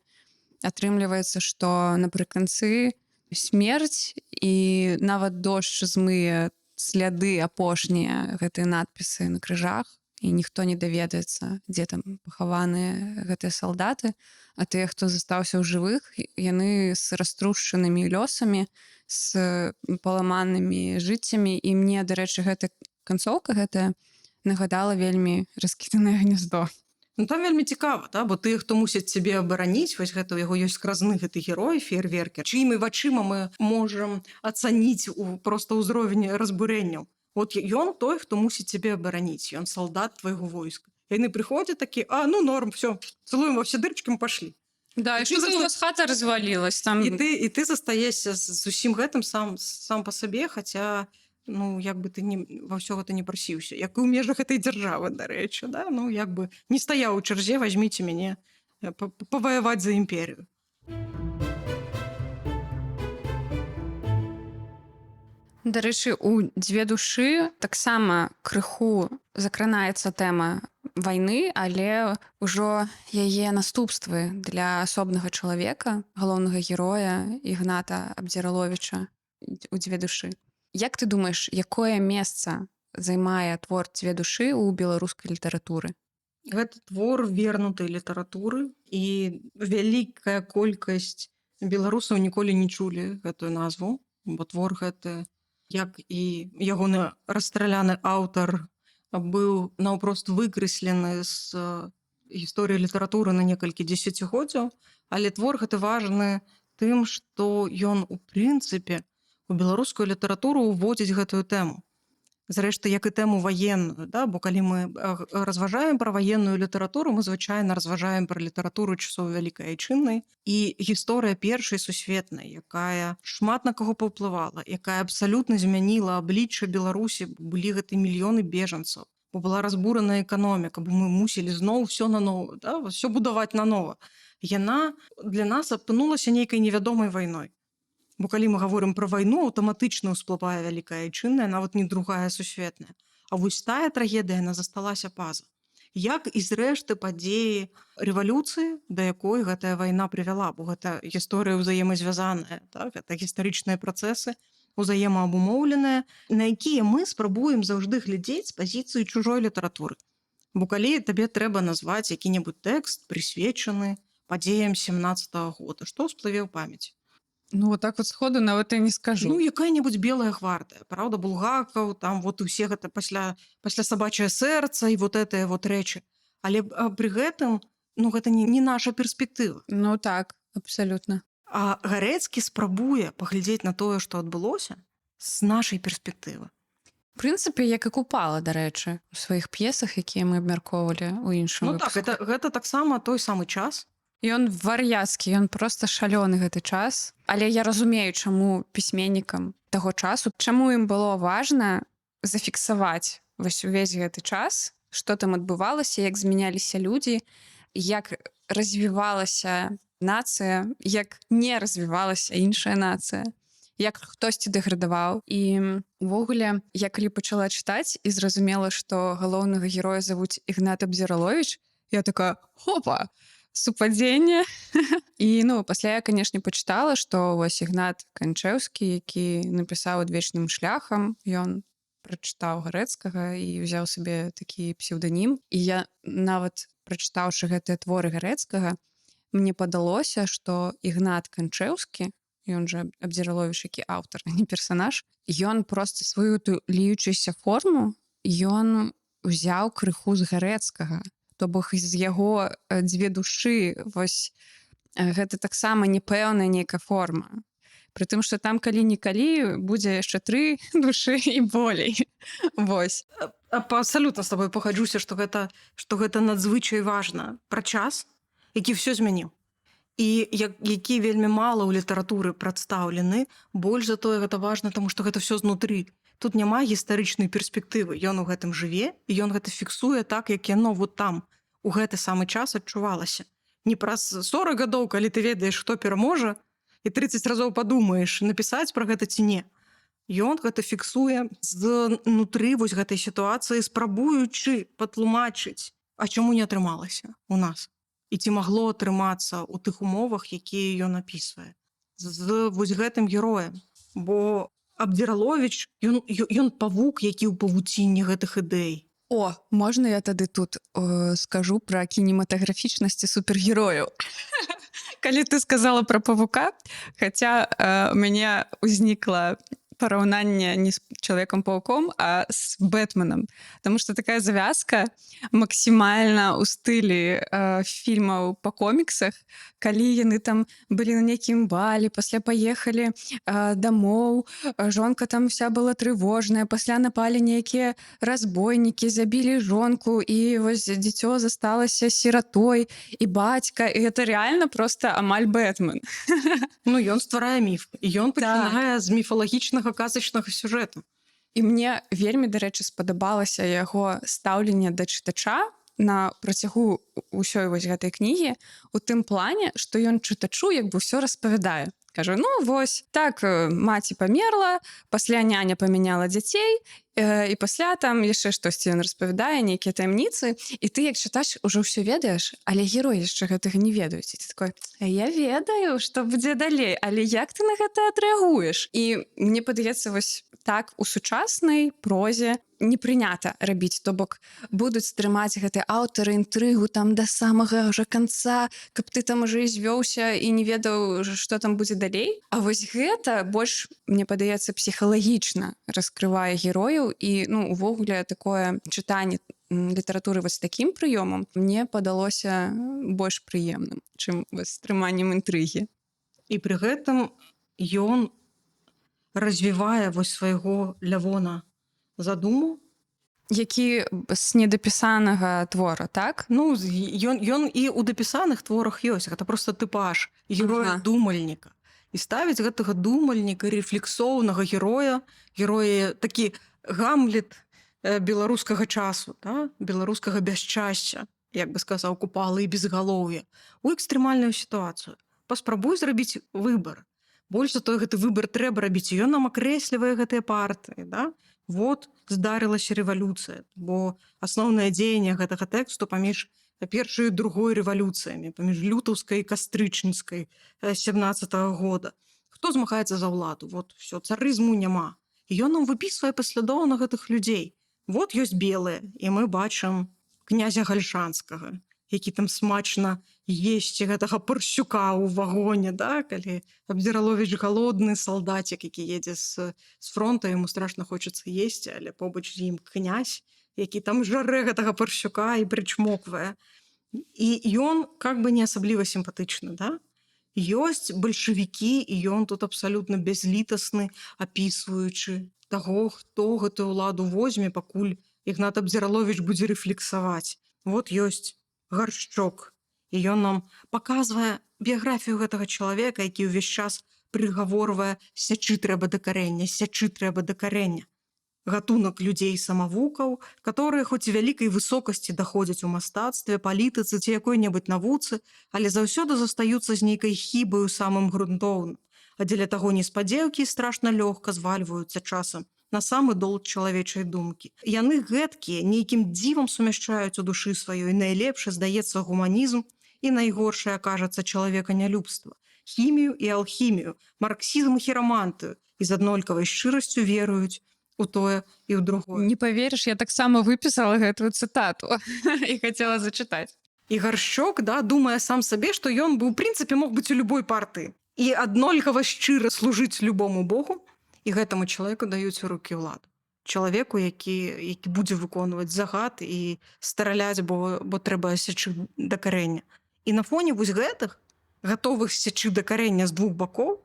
атрымліваецца, што напрыканцы смерць і нават дождж змые сляды апошнія гэтыя надпісы на крыжах, і ніхто не даведаецца, дзе там пахаваныя гэтыя салдаты, а тыя, хто застаўся ў жывых, яны з раструшчанымі лёсамі, з паламанымі жыццямі. І мне, дарэчы, гэта канцоўка гэтая нагадала вельмі раскіданае гнездо. Там вельмі цікава, да? Бо тыя, хто мусяць цябе абараніць, вось гэта у яго ёсць скразны гэты герой, феерверкер, чыімі вачыма мы можам ацаніць проста ўзровень разбурэнняў. Вот ён той, хто мусіць цябе абараніць, ён салдат твайго войска. Яны прыходзяць такі, норм, все, цэлуем во все дырчкі, мы пашлі. Да, і што у вас хата развалілась там. І ты застаешся з усім гэтым сам па сабе, хаця як бы ты ва ўсё гэта не прасіўся, як і ў межах гэтай дзяржавы, дарэчы, да? Як бы не стаяў у чарзе, вазьміце мяне паваяваць за імперію. Дарэчы, у «Дзве душы» таксама крыху закранаецца тэма вайны, але ўжо яе наступствы для асобнага чалавека, галоўнага героя Ігната Абдзіраловіча у «Дзве душы». Як ты думаеш, якое месца займае твор «Дзве душы» ў беларускай літаратуры? Гэта твор вернутай літаратуры, і вялікая колькасць Беларусаў ніколі не чулі гэтую назву, бо твор гэты, як і ягоны расстраляны аўтар, быў наўпрост выкрэслены з гісторыі літаратуры на некалькі дзесяцігоддзяў, але твор гэты важны тым, што ён у прынцыпе у беларускую літаратуру ўводзіць гэтую тэму. Зрэшты, як і тэму ваенную, да? Бо калі мы разважаем пра ваенную літаратуру, мы звычайна разважаем пра літаратуру часоў Вялікай Айчыннай, і гісторыя першай сусветнай, якая шмат на каго паўплывала, якая абсалютна змяніла аблічча Беларусі, былі гэты мільёны бежанцаў, бо была разбураная эканоміка, бо мы мусілі зноў все нанова, да? Все будаваць нанова. Яна для нас апынулася нейкай невядомай вайной. Бо калі мы гаворым пра вайну, аўтаматычна ўсплывае Вялікая Айчынная, нават не другая сусветная. А вось тая трагедыя, яна засталася па-за. Як і зрэшты падзеі рэвалюцыі, да якой гэтая вайна прывяла, бо гэта гісторыя ўзаемазвязаная, так? Гэта гістарычныя працэсы, узаемаабумоўленыя, на якія мы спрабуем заўжды глядзець з пазіцыі чужой літаратуры. Бо калі табе трэба назваць які-небудзь тэкст, прысвечаны падзеям 17-го года, што ўсплыве ў памяці? Ну, вот так вот сходу нават і не скажу. Ну, якая-небудзь белая гвардыя, правда, Булгакаў, там вот усе гэта пасля сабачае сэрца і вот гэтыя вот рэчы. Але пры гэтым, ну, гэта не наша перспектыва. Ну так, абсалютна. А Гарэцкі спрабуе паглядзець на тое, што адбылося з нашай перспектывы. В прынцыпе, як і Купала, дарэчы, у сваіх п'есах, якія мы абмяркоўвалі ў іншым Ну так, выпуску. гэта таксама той самы час. Ён вар'яцкі, ён проста шалёны гэты час. Але я разумею, чаму пісьменнікам таго часу, чаму ім было важна зафіксаваць вось увесь гэты час, што там адбывалася, як змяняліся людзі, як развівалася нацыя, як не развівалася іншая нацыя, як хтосьці дэградаваў. І увогуле, я калі пачала чытаць і зразумела, што галоўнага героя завуць Ігнат Абдзіраловіч, я такая, хопа, супадзенне. І ну, пасля я, канешне, пачытала, што вось Ігнат Канчэўскі, які напісаў «Адвечным шляхам», ён прачытаў Гарэцкага і ўзяў сабе такі псеўданім. І я нават, прачытаўшы гэтыя творы Гарэцкага, мне падалося, што Ігнат Канчэўскі, ён жа Абдзіраловіч, які аўтар, а не персанаж, ён проста сваю ту ліючуюся форму, ён узяў крыху з Гарэцкага. То бок з яго дзве душы, вось гэта таксама непэўная нейкая форма. Прытым, што там калі-нікалі будзе яшчэ 3 душы і болей. Вось. Абсалютна з табой пагаджуся, што гэта надзвычай важна пра час, які ўсё змяніў. І які вельмі мала ў літаратуры прадстаўлены, больш за тое гэта важна, таму што гэта ўсё знутры. Тут няма гістарычнай перспектывы. Ён у гэтым жыве, і ён гэта фіксуе так, як яно вот там у гэты самы час адчувалася. Не праз 40 гадоў, калі ты ведаеш, хто пераможа, і 30 разоў падумаеш, напісаць пра гэта ці не. Ён гэта фіксуе знутры вось гэтай сітуацыі, спрабуючы патлумачыць, а чаму не атрымалася у нас. І ці магло атрымацца ў тых умовах, якія ён апісвае. З вось гэтым героем. Бо Абдзіраловіч, ён павук, які ў павуцінні гэтых ідэй. О, можна я тады тут скажу пра кінематаграфічнасці супергерояў? Калі ты сказала пра павука, хаця у мяне ўзнікла параўнанне не з Чалавекам-паўком, а з Бэтменам. Таму што такая завязка максімальна ў стылі фільмаў па коміксах, калі яны там былі на нейкім бале, пасля паехалі дамоў, жонка там вся была трывожная, пасля напалі нейкія разбойнікі, забілі жонку, і вось дзіцё засталася сіратой, і бацька, і гэта рэальна проста амаль Бэтмен. Ну, ён стварае міф, і ён пачынае з міфалагічнага казачнага сюжэту. І мне вельмі, дарэчы, спадабалася яго стаўленне да чытача на працягу ўсёй вось гэтай кнігі у тым плане, што ён чытачу як бы ўсё распавядае. Кажу, ну вось, так, маці памерла, пасля няня памяняла дзяцей, і пасля там яшчэ штосьці ён распавядае, нейкія таямніцы, і ты як чытач ужо ўсё ведаеш, але герой яшчэ гэтага не ведаюць. І ты такой: я ведаю, што будзе далей, але як ты на гэта адрэагуеш? І мне падаецца, вось так у сучаснай прозе не прынята рабіць, то бок будуць трымаць гэты аўтары інтрыгу там да самага ўжо канца, каб ты там уже звёўся і не ведаў, што там будзе далей. А вось гэта больш, мне падаецца, псіхалагічна раскрывае герояў, і ну увогуле такое чытанне літаратуры вось такім прыёмам мне падалося больш прыемным, чым вось трыманнем інтрыгі. І пры гэтым ён развівае вось свайго Лявона задуму, Які з недапісанага твора, так? ну ён і ў дапісаных творах ёсць, гэта просто тыпаж героя думальніка, і ставіць гэтага думальніка, рэфлексоўнага героя такі Гамлет беларускага часу, да? Беларускага бясчасця, як бы сказаў Купала, і безгалоўя у экстрэмальную сітуацыю. Паспрабуй зрабіць выбар. Больш за тое, гэты выбар трэба рабіць, ён нам акрэслівае гэтыя партыі, да? Вот здарылася рэвалюцыя, бо асноўнае дзеянне гэтага тэксту паміж першай і другой рэвалюцыямі, паміж лютаўскай і кастрычніцкай 17-го года. Хто змагаецца за ўладу? Вот все, царызму няма. І ён нам выпісвае паслядоўна гэтых людзей. Вот ёсць белыя, і мы бачым князя Гальшанскага, які там смачна есці гэтага парсюка ў вагоне, да? Калі Абдзіраловіч галодны салдацік, які едзе з фронта, яму страшна хочацца есці, але побач з ім князь, які там жарэ гэтага парсюка і прычмоквае. І ён как бы не асабліва сімпатычны, да? Ёсць бальшавікі, і ён тут абсалютна бязлітасны, апісваючы таго, хто гэтую ўладу возьме, пакуль Ігнат Абдзіраловіч будзе рэфлексаваць. Вот ёсць Гаршчок, і ён нам паказвае біяграфію гэтага чалавека, які ўвесь час прыгаворвае: сячы трэба да карэння, сячы трэба да карэння. Гатунак людзей-самавукаў, которые хоць і вялікай высокасці даходзяць у мастацтве, палітыцы ці якой-небудзь навуцы, але заўсёды застаюцца з нейкай хібаю самым грунтоўным, а дзеля таго неспадзеўкі страшна лёгка звальваюцца часам на самы дол чалавечай думкі. Яны гэткія, нейкім дзівам сумяшчаюць у душы сваёй найлепшы, здаецца, гуманізм, і найгоршае акажацца чалавеканялюбства, хімію і алхімію, марксізм і хірамантыю, і з аднолькавай шчырасцю веруюць у тое і ў другое. Не паверыш, я таксама выпісала гэтую цытату і хацела зачытаць. І Гаршчок, да, думае сам сабе, што ён бы, у прынцыпе, мог быць у любой партыі і аднолькава шчыра служыць любому богу, і гэтаму чалавеку даюць у рукі ўладу. Чалавеку, які будзе выконваць загад і страляць, бо трэба сячы да карэння. І на фоне вось гэтых, гатовых сячы да карэння з двух бакоў,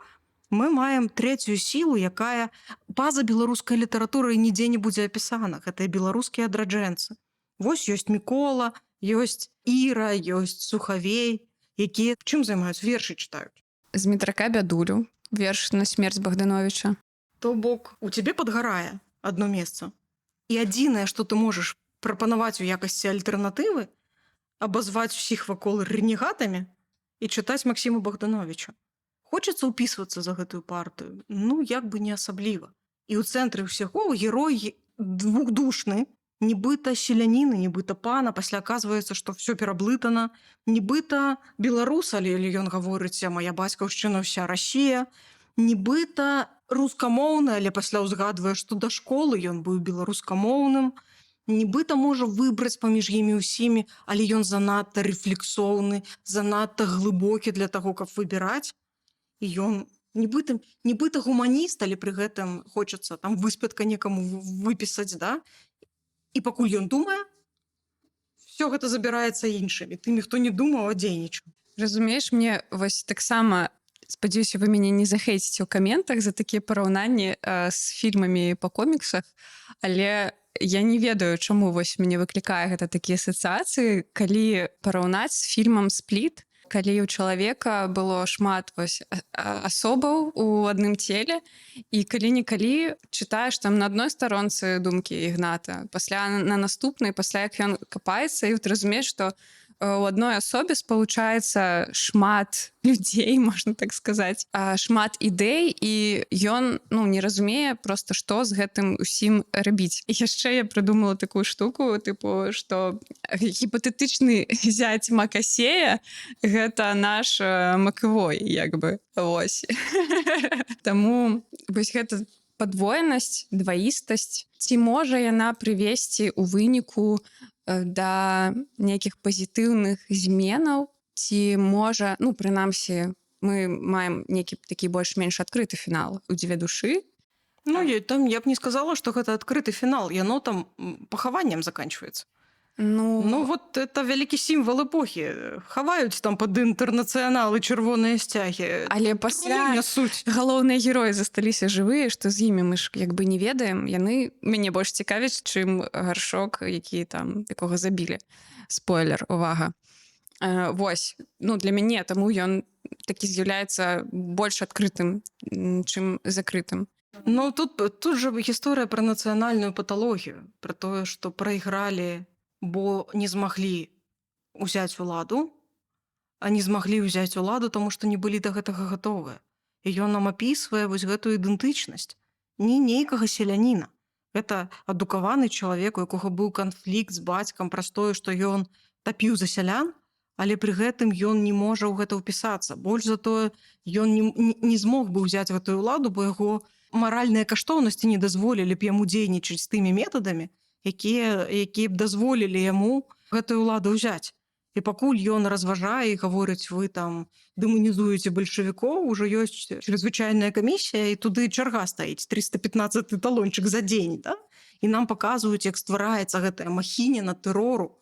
мы маем трэцюю сілу, якая па-за беларускай літаратурай нідзе не будзе апісана. Гэта беларускія адраджэнцы. Вось ёсць Мікола, ёсць Іра, ёсць Сухавей, якія чым займаюцца? Вершы чытаюць. З Мітрака Бядулю, верш на смерць Богдановича. То бок у цябе падгарае адно месца. І адзінае, што ты можаш прапанаваць у якасці альтэрнатывы, абазваць усіх вакол рэнегатамі і чытаць Максіма Богдановича. Хочацца ўпісвацца за гэтую партыю? Ну, як бы не асабліва. І ў цэнтры ўсяго герой двухдушны, нібыта селяніны, нібыта пана, пасля аказваецца, што ўсё пераблытана, нібыта беларус, але ён гаворыць: мая бацькаўшчына ўся Расія, нібыта рускамоўны, але пасля ўзгадвае, што да школы ён быў беларускамоўным, нібыта можа выбраць паміж імі ўсімі, але ён занадта рэфлексоўны, занадта глыбокі для таго, каб выбіраць. І ён нібыта гуманіст, але пры гэтым хочацца там выспятка некаму выпісаць, да? І пакуль ён думае, все гэта забіраецца іншымі, тымі, хто не думаў, а дзейнічаў. Разумееш, мне вось таксама, спадзяюся, вы мяне не захейціце ў каментах за такія параўнанні з фільмамі па коміксах, але я не ведаю, чаму вось мяне выклікае гэта такія асацыяцыі, калі параўнаць з фільмам «Спліт», калі ў чалавека было шмат вось асобаў у адным целе, і калі-нікалі чытаеш там на адной старонцы думкі Ігната, пасля на наступнай, пасля як ён капаецца, і ты разумееш, што у адной асобе спалучаецца шмат людзей, можна так сказаць, шмат ідэй, і ён не разумее просто, што з гэтым усім рабіць. І яшчэ я прыдумала такую штуку, тыпу, што гіпатэтычны зяць Макасея — гэта наш Макэвой, як бы. Вось. Таму вось гэта падвойнасць, дваістасць, ці можа яна прывесці ў выніку да нейкіх пазітыўных зменаў, ці можа, прынамсі, мы маем нейкі такі больш-менш адкрыты фінал у «Дзве душы». Я б не сказала, што гэта адкрыты фінал. Яно там пахаваннем заканчваецца. Вот это вялікі сімвал эпохі. Хаваюць там пад інтэрнацыяналы чырвоныя сцягі. Але пасля галоўныя героі засталіся жывыя, што з імі мы ж як бы не ведаем. Яны мяне больш цікавяць, чым гаршок, які там, якога забілі. Спойлер, увага. Вось, для мяне, таму ён такі з'яўляецца больш адкрытым, чым закрытым. Тут жа гісторыя пра нацыянальную паталогію, пра тое, што прайгралі, бо не змаглі ўзяць уладу, а не змаглі ўзяць уладу, таму што не былі да гэтага гатовыя. І ён нам апісвае вось гэтую ідэнтычнасць. Не нейкага селяніна. Гэта адукаваны чалавек, у якога быў канфлікт з бацькам праз тое, што ён тапіў за сялян, але пры гэтым ён не можа ў гэта ўпісацца. Больш за тое, ён не змог бы ўзяць гэтую ўладу, бо яго маральныя каштоўнасці не дазволілі б яму дзейнічаць тымі метадамі, якія б дазволілі яму гэтую ўладу ўзяць. І пакуль ён разважае і гаворыць, вы там дэманізуеце бальшавікоў, ужо ёсць чрезвычайная камісія, і туды чарга стаіць, 315 талончык за дзень, да? І нам паказваюць, як ствараецца гэтая махініна тэрору.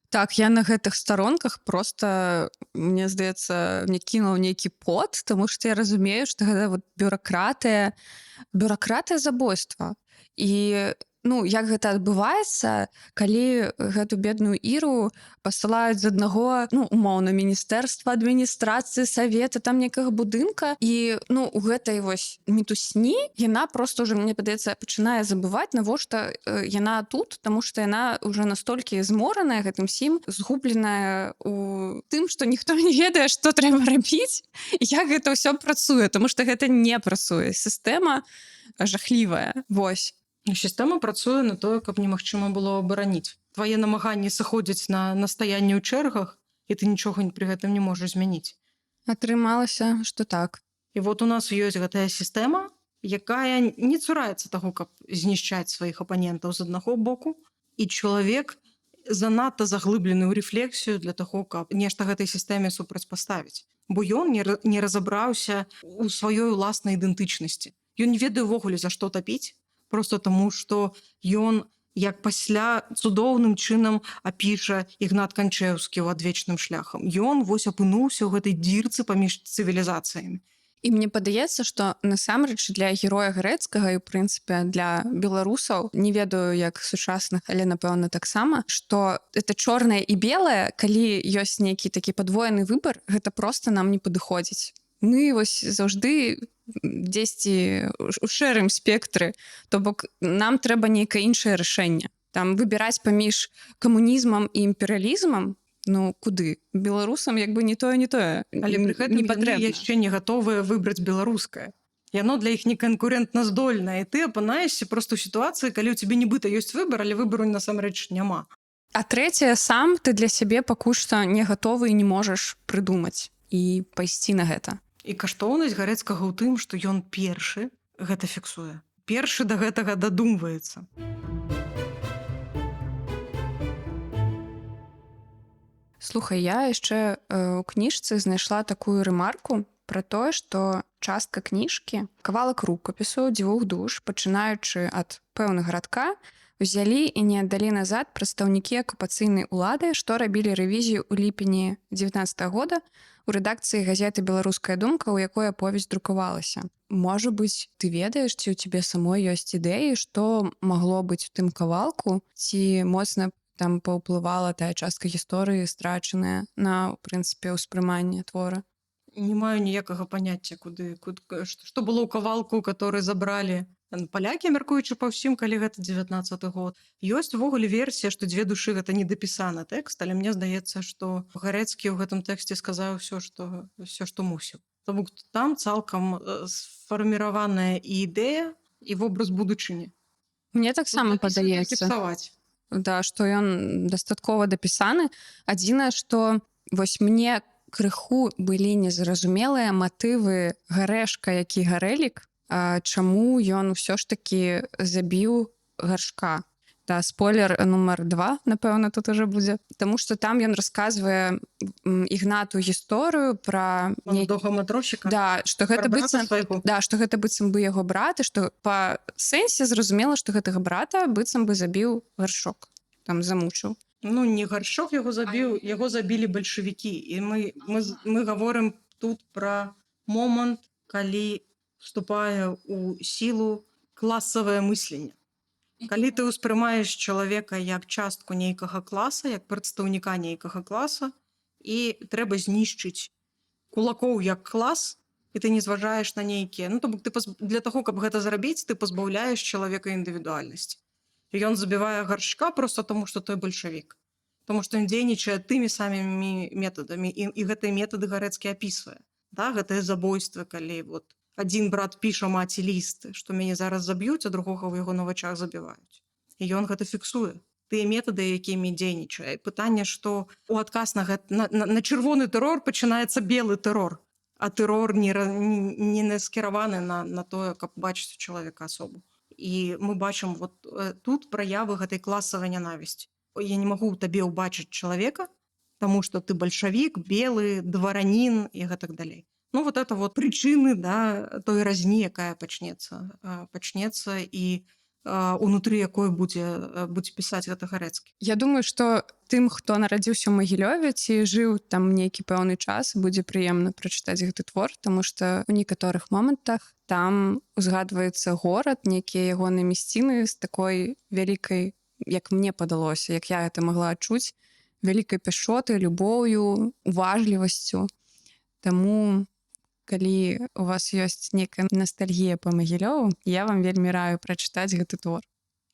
Так, я на гэтых старонках просто, мне здаецца, мне кінуў нейкі пот, таму што я разумею, што гэта бюракратыя забойства. І як гэта адбываецца, калі гэту бедную Іру пасылаюць з аднаго, умоўна, міністэрства, адміністрацыі, савета, там некага будынка, і у гэтай вось мітусні яна просто ўжо, мне падаецца, пачынае забываць, навошта яна тут, таму што яна ўжо настолькі змораная гэтым сім, згубленая у тым, што ніхто не ведае, што трэба рабіць, і як гэта ўсё працуе, таму што гэта не працуе. Сістэма жахлівая. Вось. Сістэма працуе на тое, каб немагчыма было абараніць. Твае намаганні сыходзяць на настаянне ў чэргах, і ты нічога пры гэтым не можаш змяніць. Атрымалася, што так. І вот у нас ёсць гэтая сістэма, якая не цураецца таго, каб знішчаць сваіх апанентаў з аднаго боку, і чалавек занадта заглыблены ў рэфлексію для таго, каб нешта гэтай сістэме супрацьпаставіць. Бо ён не разабраўся ў сваёй уласнай ідэнтычнасці. Ён не ведае ўвогуле, за што тапіць, просто таму, што ён, як пасля цудоўным чынам апіша Ігнат Канчэўскі ў адвечным шляхам. Ён вось апынуўся ў гэтай дзірцы паміж цывілізацыямі. І мне падаецца, што насамрэч для героя грэцкага і, ў прынцыпе, для беларусаў, не ведаю, як сучасных, але, напэўна, таксама, што это чорнае і белае, калі ёсць нейкі такі падвоены выбар, гэта проста нам не падыходзіць. Мы вось заўжды дзесьці у шэрым спектры, то бок нам трэба нейкае іншае рашэнне. Там выбіраць паміж камунізмам і імперыялізмам, куды? Беларусам як бы не тое. Але пры гэтым яны яшчэ не гатовыя выбраць беларускае. Яно для іх не канкурэнтна здольнае. І ты апынаешся проста ў сітуацыі, калі ў цябе нібыта ёсць выбар, але выбару насамрэч няма. А трэцяе, сам ты для сябе пакуль што не гатовы і не можаш прыдумаць і пайсці на гэта. І каштоўнасць Гарэцкага ў тым, што ён першы гэта фіксуе. Першы да гэтага дадумваецца. Слухай, я яшчэ ў кніжцы знайшла такую рэмарку пра тое, што частка кніжкі, кавалак рукапісу 2 душ, пачынаючы ад пэўнага радка, узялі і не аддалі назад прадстаўнікі акупацыйнай улады, што рабілі рэвізію ў ліпені 19 года у рэдакцыі газеты «Беларуская думка», у якой аповесць друкавалася. Можа быць, ты ведаеш, ці ў цябе самой ёсць ідэі, што магло быць у тым кавалку, ці моцна там паўплывала тая частка гісторыі, страчаная на, ў прынцыпе, ўспрыманне твора? Не маю ніякага паняцця, што было ў кавалку, который забралі Палякі, мяркуючы па ўсім, калі гэта 19 год. Ёсць увогуле версія, што «Дзве душы» гэта не дапісаны тэкст, але мне здаецца, што Гарэцкі ў гэтым тэксце сказаў ўсё, што мусіў. То бок там цалкам сфарміраваная і ідэя, і вобраз будучыні. Мне таксама падаецца, Псаваць. да, што ён дастаткова дапісаны. Адзінае, што вось мне крыху былі незразумелыя матывы Гарэшка, які Гарэлік, чаму ён усё ж такі забіў Гаршка. Да, спойлер нумар 2, напэўна, тут уже будзе. Таму што там ён расказвае Ігнату гісторыю пра Малодога матросіка. Да, што гэта быццам бы яго брат, і што па сэнсе зразумела, што гэтага брата быццам бы забіў Гаршок, там замучыў. Ну, не Гаршок яго забіў, яго забілі бальшавікі. І мы гаворым тут пра момант, калі вступае ў сілу класавае мысленне. Калі ты ўспрымаеш чалавека як частку нейкага класа, як прадстаўніка нейкага класа, і трэба знішчыць кулакоў як клас, і ты не зважаеш на нейкія. Ну, то бок для таго, каб гэта зрабіць, ты пазбаўляеш чалавека індывідуальнасці. І ён забівае Гаршка проста таму, што той бальшавік. Таму што ён дзейнічае тымі самымі метадамі, і гэтыя метады Гарэцкі апісвае. Да, гэтае забойства, калі вот адзін брат піша маці ліст, што мяне зараз заб'юць, а другога ў яго на вачах забіваюць. І ён гэта фіксуе. Тыя метады, якімі дзейнічае. Пытанне, што у адказ на чырвоны тэрор пачынаецца белы тэрор, а тэрор не скіраваны на тое, каб бачыць у чалавека асобу. І мы бачым вот тут праявы гэтай класавай нянавісці. Я не магу ў табе ўбачыць чалавека, таму што ты бальшавік, белы, дваранін і гэтак далей. Ну, вот это вот прычыны, да, той разні, якая пачнецца і унутры якой будзе пісаць гэта Гарэцкі. Я думаю, што тым, хто нарадзіўся ў Магілёве ці жыў там нейкі пэўны час, будзе прыемна прачытаць гэты твор, таму што ў некаторых момантах там узгадваецца горад, нейкія ягоныя мясціны з такой вялікай, як мне падалося, як я гэта магла адчуць, вялікай пяшотай, любоўю, уважлівасцю. Таму калі у вас ёсць нейкая ностальгія па Магілёву, я вам вельмі раю прачытаць гэты твор.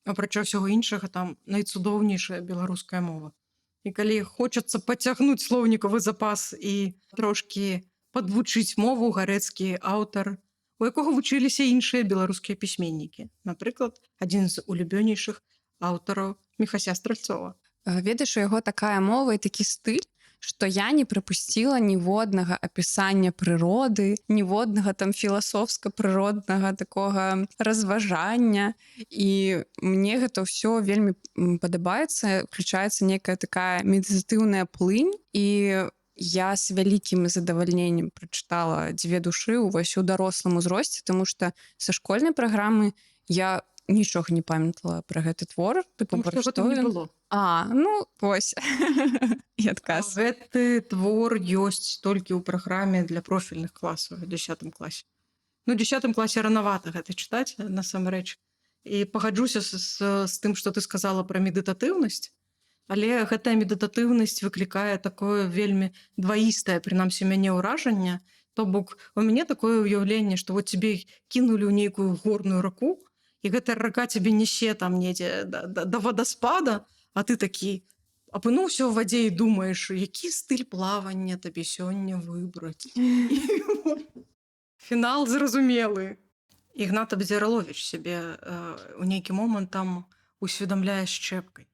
Апрача ўсяго іншага, там найцудоўнейшая беларуская мова. І калі хочацца пацягнуць слоўнікавы запас і трошкі падвучыць мову, Гарэцкі аўтар, у якога вучыліся іншыя беларускія пісьменнікі. Напрыклад, адзін з улюбёнейшых аўтараў Міхася Стральцова. Ведаеш, у яго такая мова і такі стыль, што я не прапусціла ніводнага апісання прыроды, ніводнага там філасофска-прыроднага такога разважання. І мне гэта ўсё вельмі падабаецца, включаецца нейкая такая медытатыўная плынь, і я з вялікім задавальненнем прачытала «Дзве душы» вось у дарослым узросце, таму што са школьнай праграмы я нічога не памятала пра гэты твор. Таму што гэта не было. Ну, вось. І адказ. Гэты твор ёсць толькі ў праграме для профільных класаў у 10 класе. Ну, у 10 класе ранавата гэта чытаць, насамрэч. І пагаджуся з тым, што ты сказала пра медытатыўнасць, але гэтая медытатыўнасць выклікае такое вельмі дваістае, прынамсі мяне ўражанне. То бок, у мяне такое ўяўленне, што вот тебе кінулі ў нейкую горную раку, і гэтая рака цябе несе там недзе да вадаспада, а ты такі апынуўся ў вадзе і думаеш, які стыль плавання табе сёння выбраць. Фінал зразумелы. Ігнат Абдзіраловіч сябе ў нейкі момант там усведамляе шчэпкай.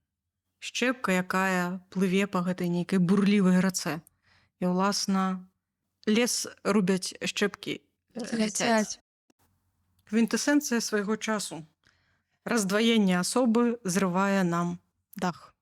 Шчэпка, якая плыве па гэтай нейкай бурлівай рацэ. І, ўласна, лес рубяць, шчэпкі ляцяць. Квінтэсенцыя свайго часу. Раздваенне асобы зрывае нам дах.